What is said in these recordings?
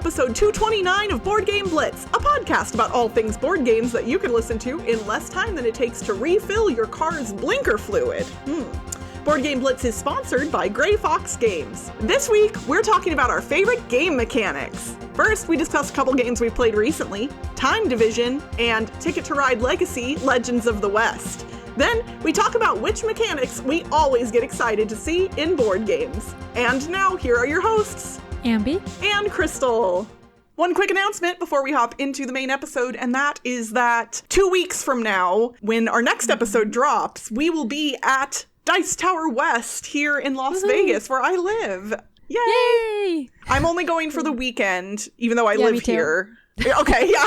episode 229 of Board Game Blitz, a podcast about all things board games that you can listen to in less time than it takes to refill your car's blinker fluid. Board Game Blitz is sponsored by Grey Fox Games. This week, we're talking about our favorite game mechanics. First, we discuss a couple games we've played recently, Time Division, and Ticket to Ride Legacy, Legends of the West. Then, we talk about which mechanics we always get excited to see in board games. And now, here are your hosts, Ambie and Crystal. One quick announcement before we hop into the main episode, and that is that 2 weeks from now, when our next episode drops, we will be at Dice Tower West here in Las Vegas, where I live. Yay! I'm only going for the weekend, even though I live here. Okay, yeah.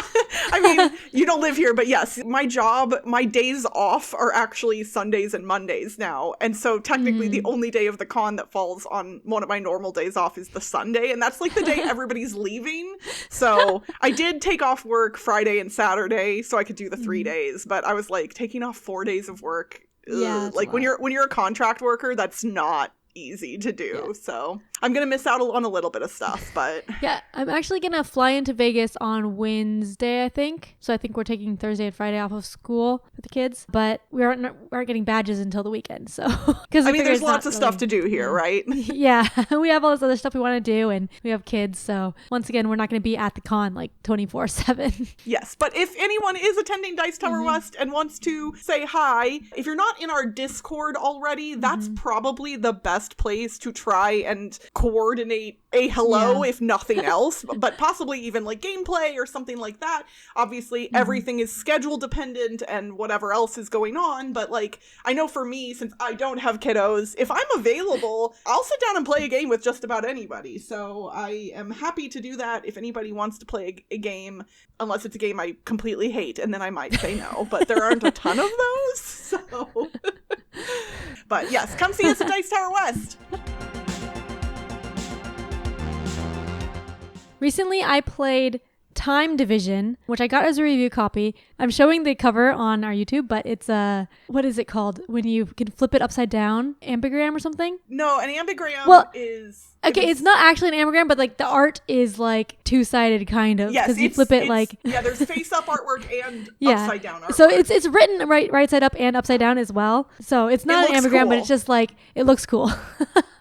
I mean, you don't live here, but yes, my job, my days off are actually Sundays and Mondays now. And so technically the only day of the con that falls on one of my normal days off is the Sunday. And that's like the day everybody's leaving. So I did take off work Friday and Saturday so I could do the 3 days. But I was like, taking off 4 days of work. Yeah, like when you're a contract worker, that's not easy to do. Yeah. So I'm gonna miss out on a little bit of stuff, but yeah, I'm actually gonna fly into Vegas on Wednesday, I think. So I think we're taking Thursday and Friday off of school for the kids, but we aren't getting badges until the weekend. So because I mean, there's lots of stuff to do here, right? Yeah, we have all this other stuff we want to do, and we have kids. So once again, we're not going to be at the con like 24/7. Yes, but if anyone is attending Dice Tower West and wants to say hi, if you're not in our Discord already, that's probably the best place to try and coordinate a hello, if nothing else, but possibly even like gameplay or something like that. Obviously, everything is schedule dependent and whatever else is going on, but like, I know for me, since I don't have kiddos, if I'm available, I'll sit down and play a game with just about anybody. So I am happy to do that if anybody wants to play a game, unless it's a game I completely hate, and then I might say no, but there aren't a ton of those, so... But yes, come see us at Dice Tower West. Recently, I played Time Division, which I got as a review copy. I'm showing the cover on our YouTube, but it's what is it called when you can flip it upside down? Ambigram or something? No, an ambigram is... Okay, it's not actually an ambigram, but like the art is like two-sided kind of. Yes, because you flip it like... Yeah, there's face-up artwork and upside-down artwork. So it's written right side up and upside down as well. So it's not an ambigram, but it's just like, it looks cool.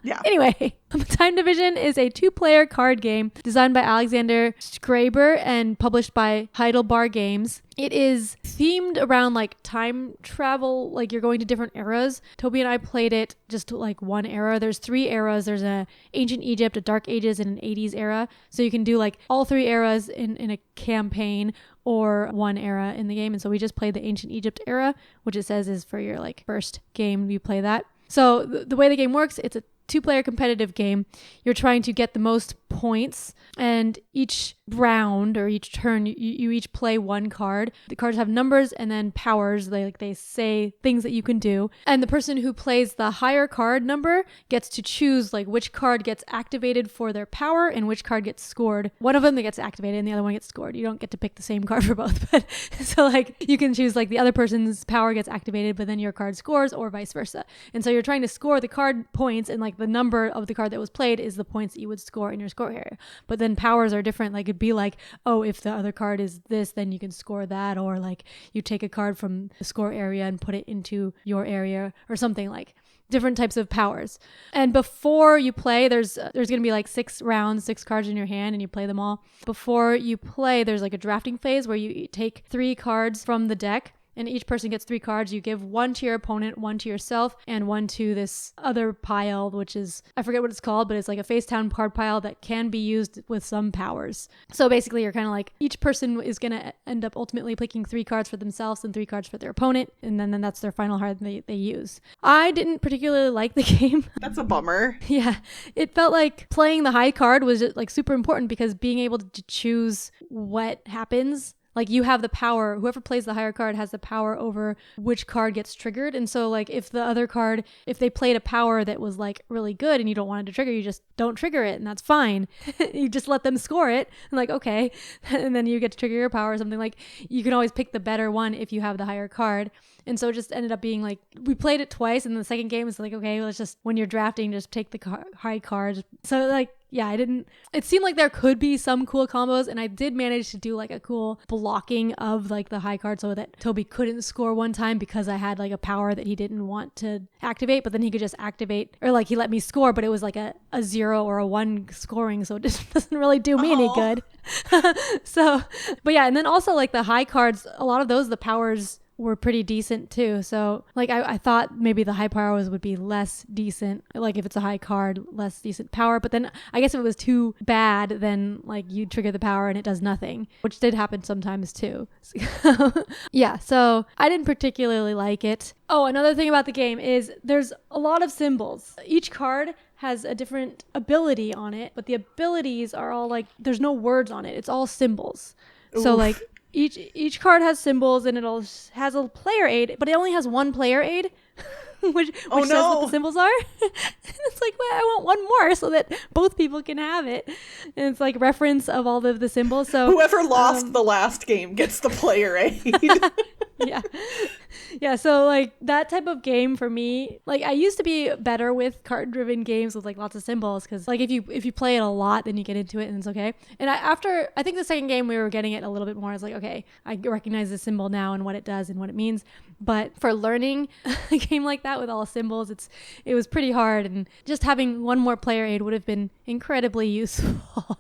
Yeah. Anyway, Time Division is a 2-player card game designed by Alexander Schreiber and published by Heidelberg Games. It is themed around like time travel, like you're going to different eras. Toby and I played it just like one era. There's 3 eras. There's an ancient Egypt, a Dark Ages, and an 80s era. So you can do like all 3 eras in a campaign or one era in the game. And so we just played the ancient Egypt era, which it says is for your like first game you play that. So the way the game works, it's a 2-player competitive game. You're trying to get the most points, and each round or each turn you each play one card. The cards have numbers and then powers. They say things that you can do, and the person who plays the higher card number gets to choose like which card gets activated for their power and which card gets scored. One of them that gets activated and the other one gets scored. You don't get to pick the same card for both, but so like you can choose like the other person's power gets activated but then your card scores, or vice versa. And so you're trying to score the card points, and like the number of the card that was played is the points that you would score in your score area. But then powers are different. Like it'd be like, oh, if the other card is this, then you can score that, or like you take a card from the score area and put it into your area, or something. Like different types of powers. And before you play, there's going to be like 6 rounds, 6 cards in your hand, and you play them all. Before you play, there's like a drafting phase where you take 3 cards from the deck, and each person gets 3 cards. You give 1 to your opponent, 1 to yourself, and 1 to this other pile, which is, I forget what it's called, but it's like a face-down card pile that can be used with some powers. So basically, you're kind of like, each person is going to end up ultimately picking 3 cards for themselves and 3 cards for their opponent, and then that's their final card they use. I didn't particularly like the game. That's a bummer. Yeah. It felt like playing the high card was just like super important, because being able to choose what happens, like you have the power, whoever plays the higher card has the power over which card gets triggered. And so like if the other card, if they played a power that was like really good and you don't want it to trigger, you just don't trigger it, and that's fine. You just let them score it, and like, okay. And then you get to trigger your power or something. Like you can always pick the better one if you have the higher card. And so it just ended up being like, we played it twice, and the second game was like, okay, let's just, when you're drafting, just take the high cards. So like, yeah, it seemed like there could be some cool combos, and I did manage to do like a cool blocking of like the high card so that Toby couldn't score one time because I had like a power that he didn't want to activate, but then he could just activate, or like he let me score, but it was like a 0 or a 1 scoring, so it just doesn't really do me any good. So, but yeah, and then also like the high cards, a lot of those, the powers were pretty decent too. So like I thought maybe the high powers would be less decent, like if it's a high card, less decent power, but then I guess if it was too bad, then like you trigger the power and it does nothing, which did happen sometimes too. Yeah, so I didn't particularly like it. Oh, another thing about the game is there's a lot of symbols. Each card has a different ability on it, but the abilities are all like, there's no words on it, it's all symbols. Oof. So like each card has symbols, and it all has a player aid, but it only has one player aid, which says what the symbols are. And it's like, well, I want one more so that both people can have it. And it's like reference of all of the symbols. So whoever lost the last game gets the player aid. Yeah, so like that type of game for me, like I used to be better with card-driven games with like lots of symbols, because like if you play it a lot, then you get into it and it's okay. And after I think the second game we were getting it a little bit more. I was like, okay, I recognize the symbol now and what it does and what it means. But for learning a game like that with all symbols, it was pretty hard, and just having one more player aid would have been incredibly useful.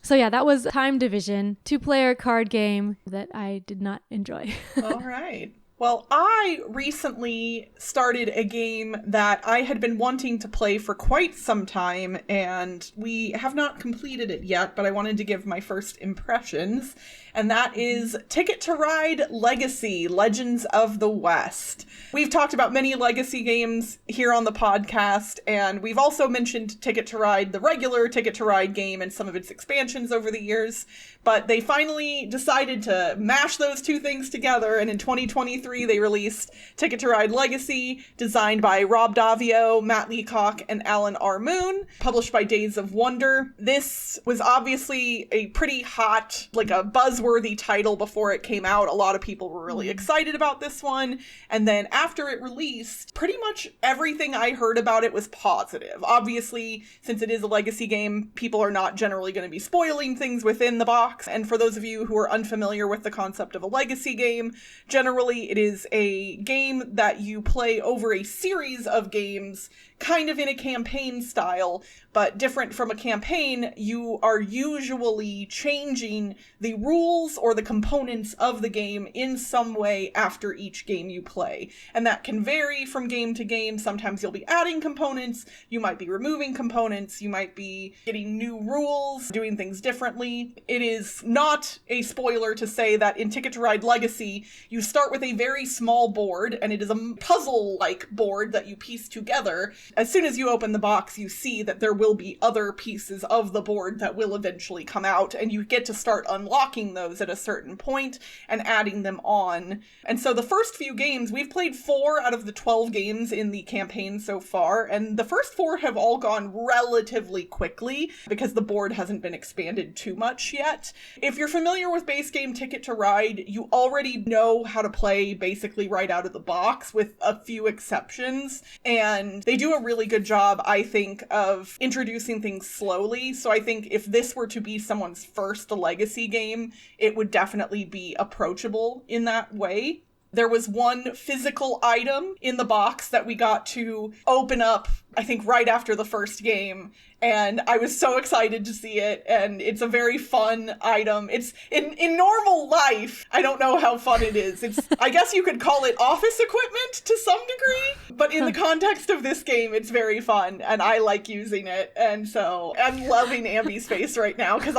So yeah, that was Time Division, 2-player card game that I did not enjoy. All right. Well, I recently started a game that I had been wanting to play for quite some time, and we have not completed it yet, but I wanted to give my first impressions, and that is Ticket to Ride Legacy: Legends of the West. We've talked about many Legacy games here on the podcast, and we've also mentioned Ticket to Ride, the regular Ticket to Ride game, and some of its expansions over the years, but they finally decided to mash those two things together, and in 2023 they released Ticket to Ride Legacy, designed by Rob Daviau, Matt Leacock, and Alan R. Moon, published by Days of Wonder. This was obviously a pretty hot, like a buzzworthy title before it came out. A lot of people were really excited about this one, and then after it released, pretty much everything I heard about it was positive. Obviously, since it is a Legacy game, people are not generally going to be spoiling things within the box, and for those of you who are unfamiliar with the concept of a Legacy game, generally it is a game that you play over a series of games, kind of in a campaign style, but different from a campaign, you are usually changing the rules or the components of the game in some way after each game you play. And that can vary from game to game. Sometimes you'll be adding components, you might be removing components, you might be getting new rules, doing things differently. It is not a spoiler to say that in Ticket to Ride Legacy, you start with a very small board, and it is a puzzle-like board that you piece together. As soon as you open the box, you see that there will be other pieces of the board that will eventually come out, and you get to start unlocking those at a certain point and adding them on. And so the first few games, we've played 4 out of the 12 games in the campaign so far, and the first 4 have all gone relatively quickly because the board hasn't been expanded too much yet. If you're familiar with base game Ticket to Ride, you already know how to play basically right out of the box with a few exceptions, and they do a really good job, I think, of introducing things slowly. So I think if this were to be someone's first Legacy game, it would definitely be approachable in that way. There was one physical item in the box that we got to open up, I think, right after the first game, and I was so excited to see it, and it's a very fun item. It's in normal life, I don't know how fun it is. It's, I guess you could call it office equipment to some degree, but in the context of this game, it's very fun, and I like using it, and so I'm loving Ambie's face right now, because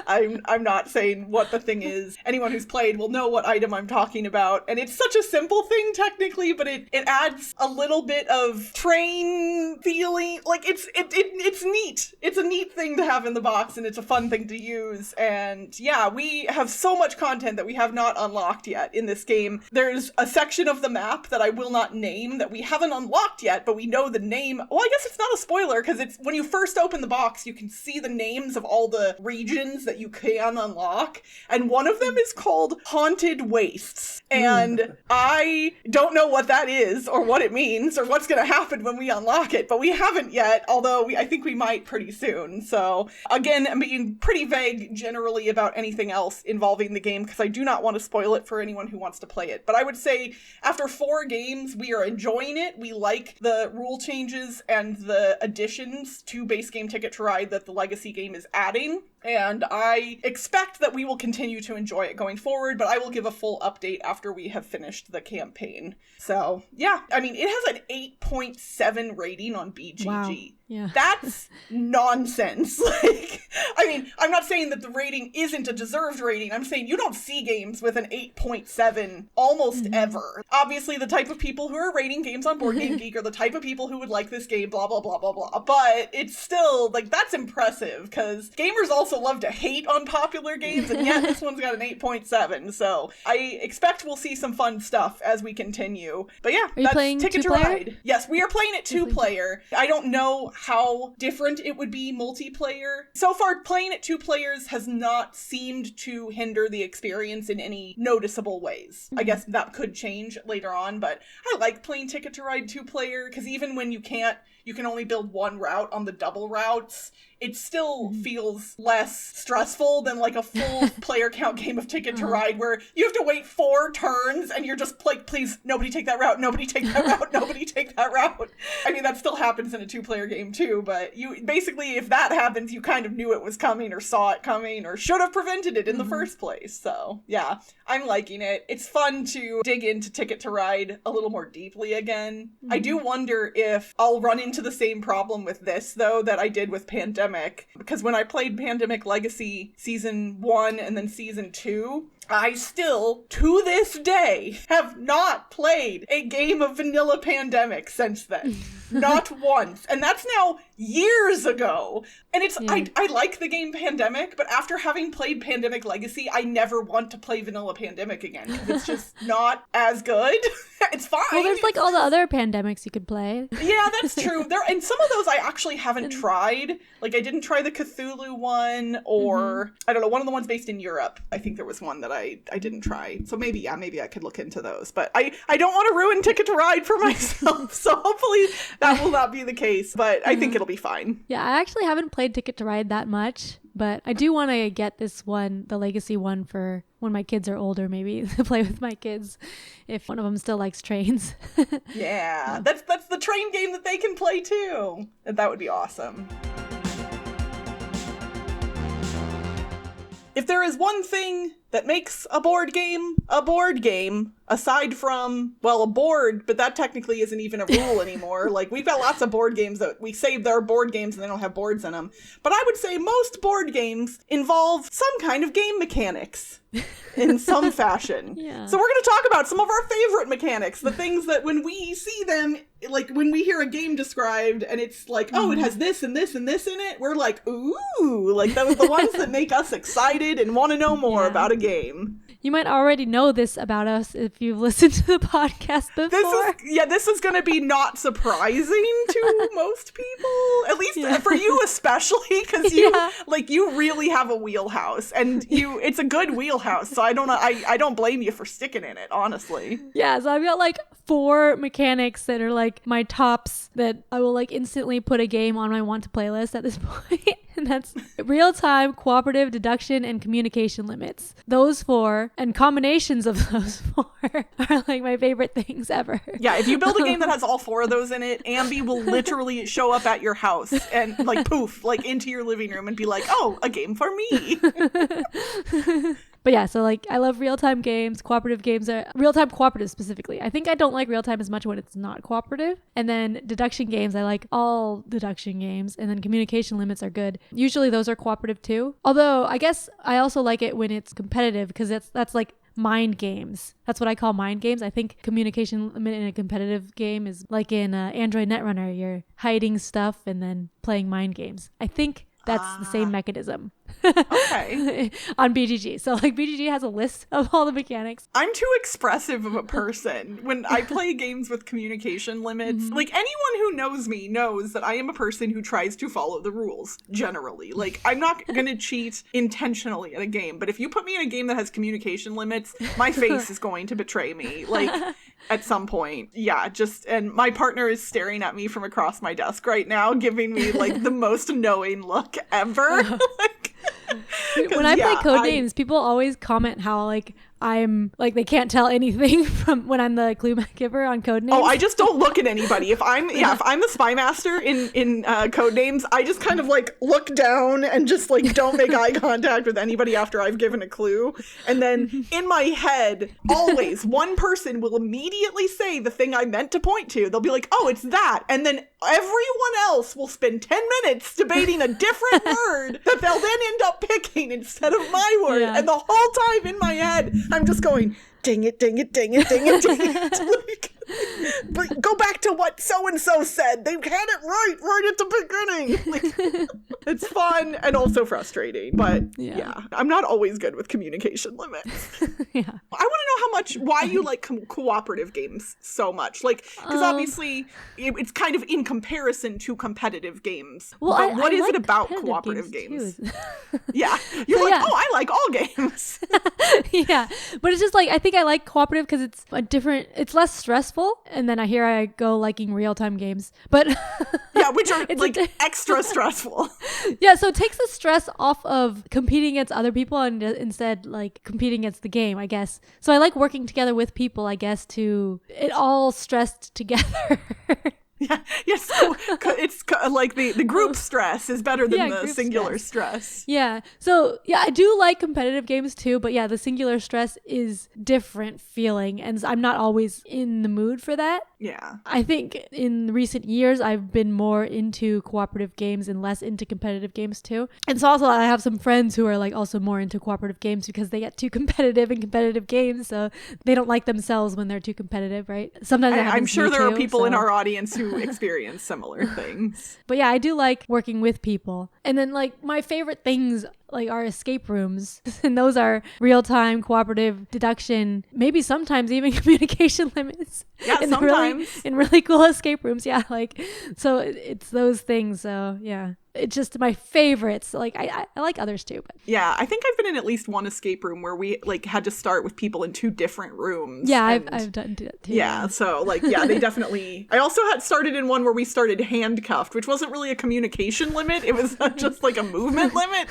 I'm not saying what the thing is. Anyone who's played will know what item I'm talking about, and it's such a simple thing technically, but it adds a little bit of train feeling. Like it's neat. It's a neat thing to have in the box, and it's a fun thing to use. And yeah, we have so much content that we have not unlocked yet in this game. There's a section of the map that I will not name that we haven't unlocked yet, but we know the name. Well, I guess it's not a spoiler, because it's when you first open the box, you can see the names of all the regions that you can unlock, and one of them is called Haunted Wastes. And I don't know what that is, or what it means, or what's going to happen when we unlock it, but we haven't yet, although I think we might night pretty soon. So again, I'm being pretty vague generally about anything else involving the game because I do not want to spoil it for anyone who wants to play it. But I would say after 4 games, we are enjoying it. We like the rule changes and the additions to base game Ticket to Ride that the Legacy game is adding. And I expect that we will continue to enjoy it going forward, but I will give a full update after we have finished the campaign. So, yeah. I mean, it has an 8.7 rating on BGG. Wow. Yeah. That's nonsense. I mean, I'm not saying that the rating isn't a deserved rating. I'm saying you don't see games with an 8.7 almost ever. Obviously, the type of people who are rating games on Board Game Geek are the type of people who would like this game, blah, blah, blah, blah, blah. But it's still, that's impressive, because gamers also love to hate on popular games, and yet this one's got an 8.7. So I expect we'll see some fun stuff as we continue. But yeah, that's Ticket to Ride. Yes, we are playing it 2-player. I don't know how different it would be multiplayer. So far, playing it 2 players has not seemed to hinder the experience in any noticeable ways. I guess that could change later on, but I like playing Ticket to Ride 2-player, because even when you can only build 1 route on the double routes, it still feels less stressful than a full player count game of Ticket to Ride where you have to wait 4 turns and you're just please, nobody take that route, nobody take that route, nobody take that route. I mean, that still happens in a 2-player game too, but you basically, if that happens, you kind of knew it was coming or saw it coming or should have prevented it in the first place. So yeah, I'm liking it. It's fun to dig into Ticket to Ride a little more deeply again. I do wonder if I'll run into the same problem with this though that I did with Pandemic, because when I played Pandemic Legacy Season 1 and then Season 2, I still, to this day, have not played a game of vanilla Pandemic since then. Not once. And that's now years ago. And it's, I like the game Pandemic, but after having played Pandemic Legacy, I never want to play vanilla Pandemic again, because it's just not as good. It's fine. Well, there's all the other Pandemics you could play. Yeah, that's true. And some of those I actually haven't tried. I didn't try the Cthulhu one, or I don't know, one of the ones based in Europe. I think there was one that I didn't try. So maybe I could look into those. But I don't want to ruin Ticket to Ride for myself. So hopefully that will not be the case. But I think it'll be fine. Yeah, I actually haven't played Ticket to Ride that much. But I do want to get this one, the Legacy one, for when my kids are older, maybe, to play with my kids, if one of them still likes trains. Yeah, that's the train game that they can play too. That would be awesome. If there is one thing that makes a board game, aside from, a board, but that technically isn't even a rule anymore. We've got lots of board games that we say they're board games and they don't have boards in them. But I would say most board games involve some kind of game mechanics in some fashion. Yeah. So we're going to talk about some of our favorite mechanics, the things that when we see them, when we hear a game described and it's oh, it has this and this and this in it, we're ooh, those the ones that make us excited and want to know more about a game. You might already know this about us if you've listened to the podcast before. This is going to be not surprising to most people, at least for you especially, because you really have a wheelhouse, and it's a good wheelhouse. So I don't blame you for sticking in it, honestly. Yeah, so I've got 4 mechanics that are my tops that I will instantly put a game on my want to playlist at this point. And that's real-time, cooperative, deduction, and communication limits. Those 4 and combinations of those 4 are my favorite things ever. Yeah, if you build a game that has all 4 of those in it, Ambie will literally show up at your house and poof, into your living room and be oh, a game for me. But yeah, so I love real-time games, cooperative games, real-time cooperative specifically. I think I don't like real-time as much when it's not cooperative. And then deduction games, I like all deduction games. And then communication limits are good. Usually those are cooperative too. Although I guess I also like it when it's competitive, because that's mind games. That's what I call mind games. I think communication limit in a competitive game is in Android Netrunner. You're hiding stuff and then playing mind games. I think that's the same mechanism. Okay. on BGG. So like BGG has a list of all the mechanics. I'm too expressive of a person. When I play games with communication limits, like anyone who knows me knows that I am a person who tries to follow the rules, generally. Like I'm not going to cheat intentionally at a game, but if you put me in a game that has communication limits, my face is going to betray me. Like at some point. Yeah, and my partner is staring at me from across my desk right now, giving me like the most knowing look ever. When I play Codenames, people always comment how like I'm like they can't tell anything from when I'm the clue giver on Codenames. Oh, I just don't look at anybody. If I'm the spy master in Codenames, I just kind of like look down and just like don't make eye contact with anybody after I've given a clue. And then in my head, always one person will immediately say the thing I meant to point to. They'll be like, "Oh, it's that," and then everyone else will spend 10 minutes debating a different word that they'll then end up picking instead of my word. Yeah. And the whole time in my head, I'm just going, ding it, ding it, ding it, ding it, ding it. Like, but go back to what so-and-so said. They had it right at the beginning. Like, it's fun and also frustrating. But yeah, I'm not always good with communication limits. Yeah. I want to know why you like cooperative games so much. Like, because obviously it's kind of in comparison to competitive games. Well, but what is like it about cooperative games? Yeah. You're so, like, I like all games. Yeah. But it's just like, I think I like cooperative because it's less stressful. And then here I go liking real-time games. But yeah, which are like extra stressful. Yeah, so it takes the stress off of competing against other people and instead like competing against the game, I guess. So I like working together with people, I guess, to it all stressed together. Yeah, yes. It's like the group stress is better than the singular stress. Yeah. So yeah, I do like competitive games too, but yeah, the singular stress is different feeling, and I'm not always in the mood for that. Yeah. I think in recent years I've been more into cooperative games and less into competitive games too. And so also I have some friends who are like also more into cooperative games because they get too competitive in competitive games, so they don't like themselves when they're too competitive, right? Sometimes I'm sure there are people in our audience who experience similar things. But yeah, I do like working with people. And then like my favorite things like are escape rooms, and those are real-time cooperative deduction, maybe sometimes even communication limits. Yeah, sometimes in really cool escape rooms. Yeah, like so it's those things. So yeah, it's just my favorites. Like I like others too. But. Yeah, I think I've been in at least one escape room where we like had to start with people in 2 different rooms. Yeah, I've done that too. Yeah, so like yeah, they definitely. I also had started in one where we started handcuffed, which wasn't really a communication limit. It was just like a movement limit.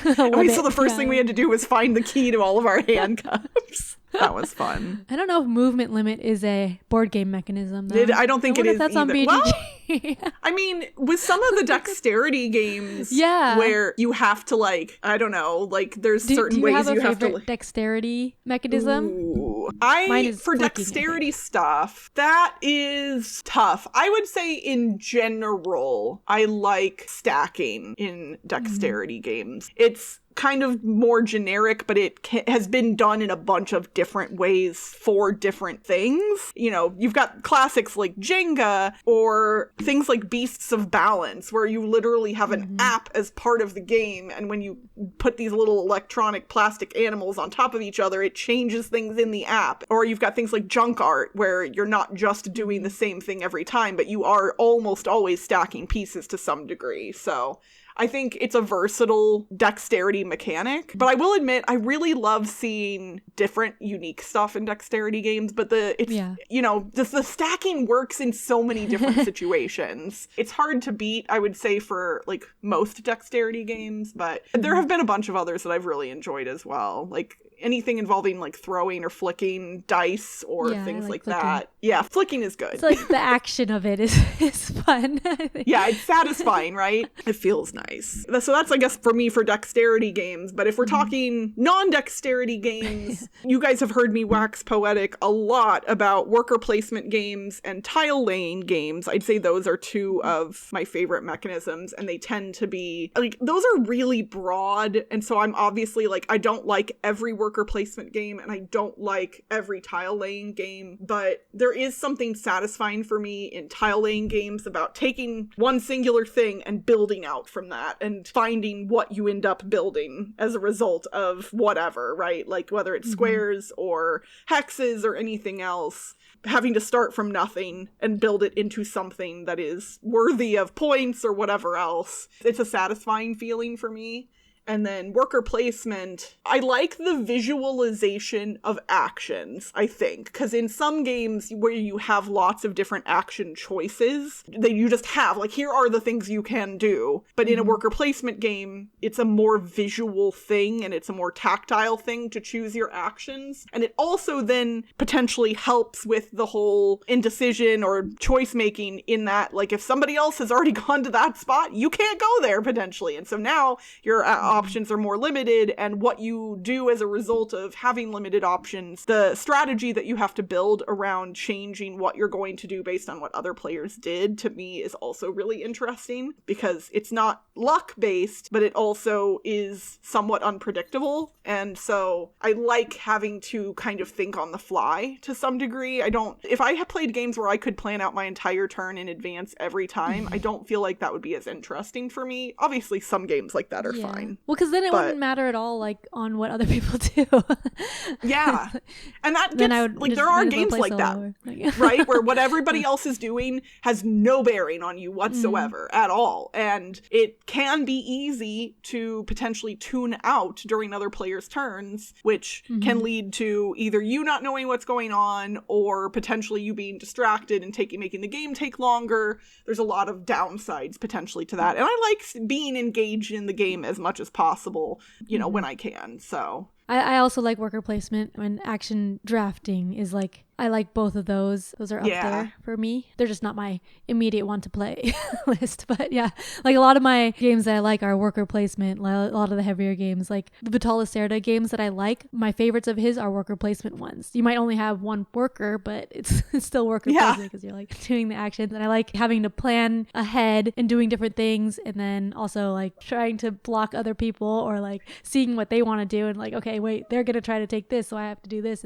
And so the first thing we had to do was find the key to all of our handcuffs. That was fun. I don't know if movement limit is a board game mechanism, though. I don't think it is that's either. On BGG. Well, I mean, with some of the dexterity games where you have to like, I don't know, like there's certain ways you have to like dexterity mechanism. Ooh. For dexterity stuff, that is tough. I would say in general, I like stacking in dexterity games. It's kind of more generic, but it has been done in a bunch of different ways for different things. You know, you've got classics like Jenga or things like Beasts of Balance, where you literally have an app as part of the game, and when you put these little electronic plastic animals on top of each other, it changes things in the app. Or you've got things like Junk Art, where you're not just doing the same thing every time, but you are almost always stacking pieces to some degree. So I think it's a versatile dexterity mechanic, but I will admit I really love seeing different unique stuff in dexterity games, but you know, the stacking works in so many different situations. It's hard to beat, I would say, for like most dexterity games, but there have been a bunch of others that I've really enjoyed as well. Like anything involving like throwing or flicking dice or things like flicking. That. Yeah, flicking is good. It's like the action of it is fun. Yeah, it's satisfying, right? It feels nice. So that's, I guess, for me for dexterity games. But if we're talking non-dexterity games, you guys have heard me wax poetic a lot about worker placement games and tile laying games. I'd say those are 2 of my favorite mechanisms, and they tend to be like, those are really broad. And so I'm obviously like, I don't like every worker worker placement game, and I don't like every tile laying game, but there is something satisfying for me in tile laying games about taking one singular thing and building out from that and finding what you end up building as a result of whatever, right? Like whether it's squares or hexes or anything else. Having to start from nothing and build it into something that is worthy of points or whatever else. It's a satisfying feeling for me. And then worker placement, I like the visualization of actions, I think. Because in some games where you have lots of different action choices, that you just have, like, here are the things you can do. But in a worker placement game, it's a more visual thing and it's a more tactile thing to choose your actions. And it also then potentially helps with the whole indecision or choice making in that, like, if somebody else has already gone to that spot, you can't go there potentially. And so now you're options are more limited, and what you do as a result of having limited options, the strategy that you have to build around changing what you're going to do based on what other players did, to me is also really interesting, because it's not luck based, but it also is somewhat unpredictable. And so I like having to kind of think on the fly to some degree. If I had played games where I could plan out my entire turn in advance every time, I don't feel like that would be as interesting for me. Obviously some games like that are fine. Well, because then it wouldn't matter at all, like, on what other people do. Yeah. And that gets, like, there are games like that, right? Where what everybody else is doing has no bearing on you whatsoever at all. And it can be easy to potentially tune out during other players' turns, which can lead to either you not knowing what's going on or potentially you being distracted and making the game take longer. There's a lot of downsides potentially to that. And I like being engaged in the game as much as possible, you know, when I can. So I also like worker placement when action drafting is like, I like both of those. Those are up there for me. They're just not my immediate want to play list. But yeah, like a lot of my games that I like are worker placement. A lot of the heavier games, like the Vale Lacerda games that I like, my favorites of his are worker placement ones. You might only have one worker, but it's still worker placement because you're like doing the actions. And I like having to plan ahead and doing different things. And then also like trying to block other people or like seeing what they want to do and like, okay, wait, they're going to try to take this, so I have to do this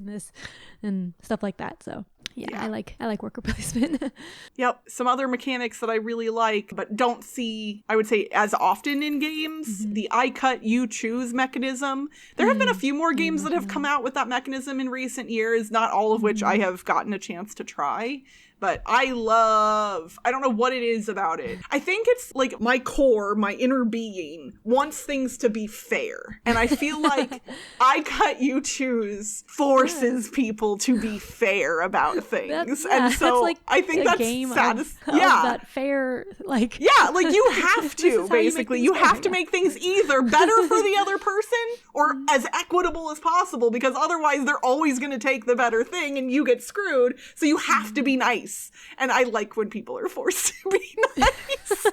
and stuff like that. So yeah. I like worker placement. Yep. Some other mechanics that I really like, but don't see, I would say, as often in games, the I cut, you choose mechanism. There have been a few more games that have come out with that mechanism in recent years, not all of which I have gotten a chance to try. But I don't know what it is about it. I think it's like my core, my inner being wants things to be fair. And I feel like I cut, you choose forces people to be fair about things. And so like I think that's satisfying. That fair, like. Yeah, like you have to, basically. You have to make things either better for the other person or as equitable as possible, because otherwise they're always going to take the better thing and you get screwed. So you have to be nice. And I like when people are forced to be nice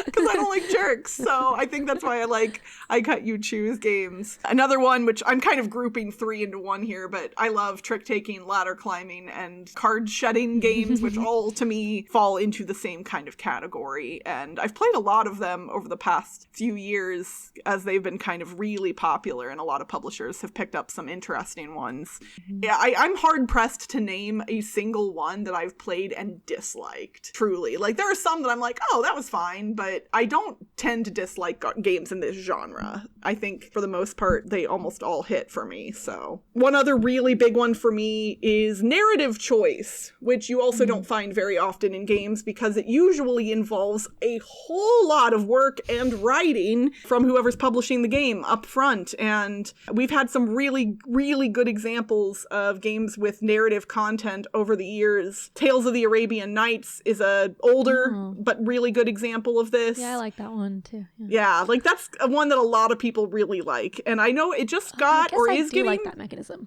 because I don't like jerks. So I think that's why I like I cut, you choose games. Another one, which I'm kind of grouping three into one here, but I love trick taking, ladder climbing, and card shedding games, which all to me fall into the same kind of category. And I've played a lot of them over the past few years as they've been kind of really popular, and a lot of publishers have picked up some interesting ones. Yeah, I'm hard pressed to name a single one that I've played and disliked, truly. Like, there are some that I'm like, oh, that was fine, but I don't tend to dislike games in this genre. I think, for the most part, they almost all hit for me, so. One other really big one for me is narrative choice, which you also don't find very often in games because it usually involves a whole lot of work and writing from whoever's publishing the game up front, and we've had some really, really good examples of games with narrative content over the years. Tales of the Arabian Nights is a older but really good example of this. Yeah, I like that one too. Yeah, like that's one that a lot of people really like, and I know it just got or is getting like that mechanism.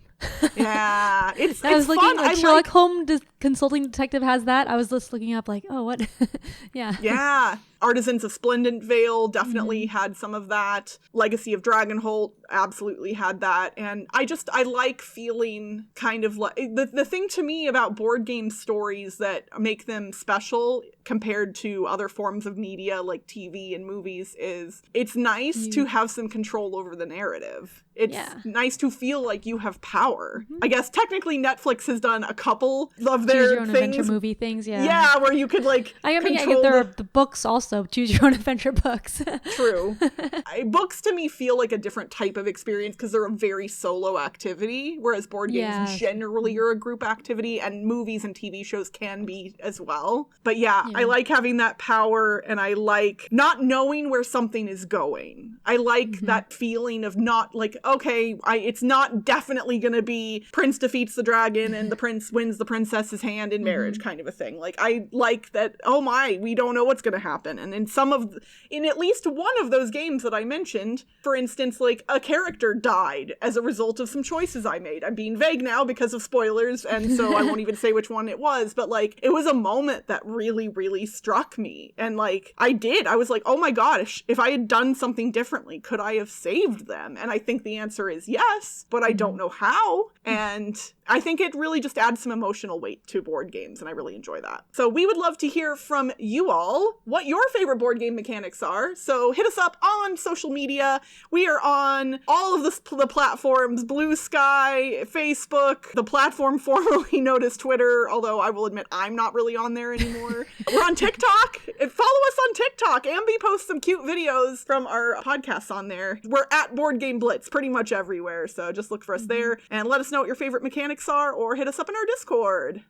Yeah, it's I was looking fun. Sherlock Holmes Consulting Detective has that. I was just looking up like, oh, what? Yeah. Artisans of Splendent Vale definitely had some of that. Legacy of Dragonholt absolutely had that. And I like feeling kind of like the thing to me about board game stories that make them special compared to other forms of media like TV and movies is it's nice to have some control over the narrative. It's nice to feel like you have power. I guess technically Netflix has done a couple of their Choose your own things. adventure movie things, yeah. Yeah, where you could like I mean, control there are the books also. Choose your own adventure books. True. Books to me feel like a different type of experience because they're a very solo activity, whereas board games generally are a group activity, and movies and TV shows can be as well. But I like having that power, and I like not knowing where something is going. I like that feeling of not like, okay, it's not definitely going to be Prince defeats the dragon and the prince wins the princess's hand in marriage kind of a thing. Like, I like that, oh my, we don't know what's going to happen. And in at least one of those games that I mentioned, for instance, like a character died as a result of some choices I made. I'm being vague now because of spoilers, and so I won't even say which one it was, but like, it was a moment that really, really struck me. And like, I was like, oh my gosh, if I had done something differently, could I have saved them? And I think the answer is yes, but I don't know how. And I think it really just adds some emotional weight to board games, and I really enjoy that. So we would love to hear from you all what your favorite board game mechanics are. So hit us up on social media. We are on all of the platforms, Blue Sky, Facebook, the platform formerly known as Twitter, although I will admit I'm not really on there anymore. We're on TikTok. Follow us on TikTok. Ambie posts some cute videos from our podcasts on there. We're at Board Game Blitz pretty much everywhere, so just look for us there and let us know what your favorite mechanics are, or hit us up in our Discord.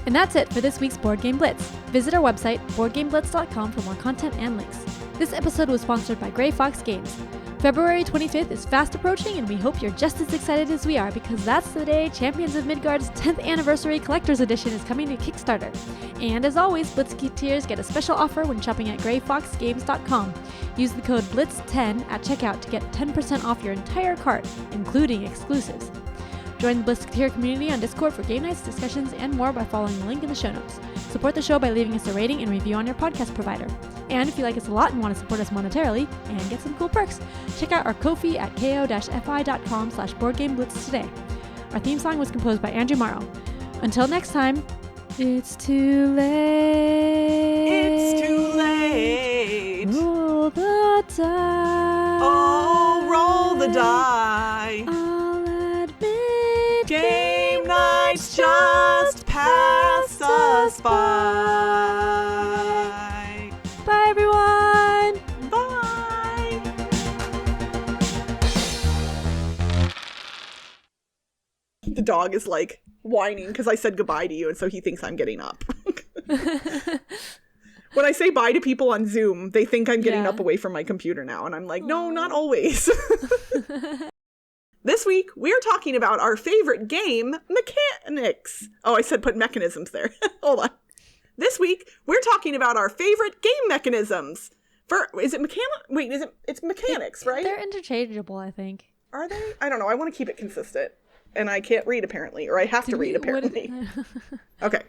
And that's it for this week's Board Game Blitz. Visit our website, boardgameblitz.com, for more content and links. This episode was sponsored by Grey Fox Games. February 25th is fast approaching, and we hope you're just as excited as we are, because that's the day Champions of Midgard's 10th Anniversary Collector's Edition is coming to Kickstarter. And as always, Blitzketeers get a special offer when shopping at greyfoxgames.com. Use the code BLITZ10 at checkout to get 10% off your entire cart, including exclusives. Join the Blitzketeer community on Discord for game nights, discussions, and more by following the link in the show notes. Support the show by leaving us a rating and review on your podcast provider. And if you like us a lot and want to support us monetarily and get some cool perks, check out our Ko-fi at ko-fi.com/boardgameblitz today. Our theme song was composed by Andrew Morrow. Until next time, it's too late. It's too late. Roll the die. Oh, roll the die. Game nights just passed us by. Bye, everyone. Bye. The dog is like whining because I said goodbye to you, and so he thinks I'm getting up. When I say bye to people on Zoom, they think I'm getting up away from my computer now, and I'm like, no, not always. This week, we're talking about our favorite game mechanics. Oh, I said put mechanisms there. Hold on. This week, we're talking about our favorite game mechanisms. It's mechanics, right? They're interchangeable, I think. Are they? I don't know. I want to keep it consistent. And I can't read, apparently. Or I have to read, apparently. Okay.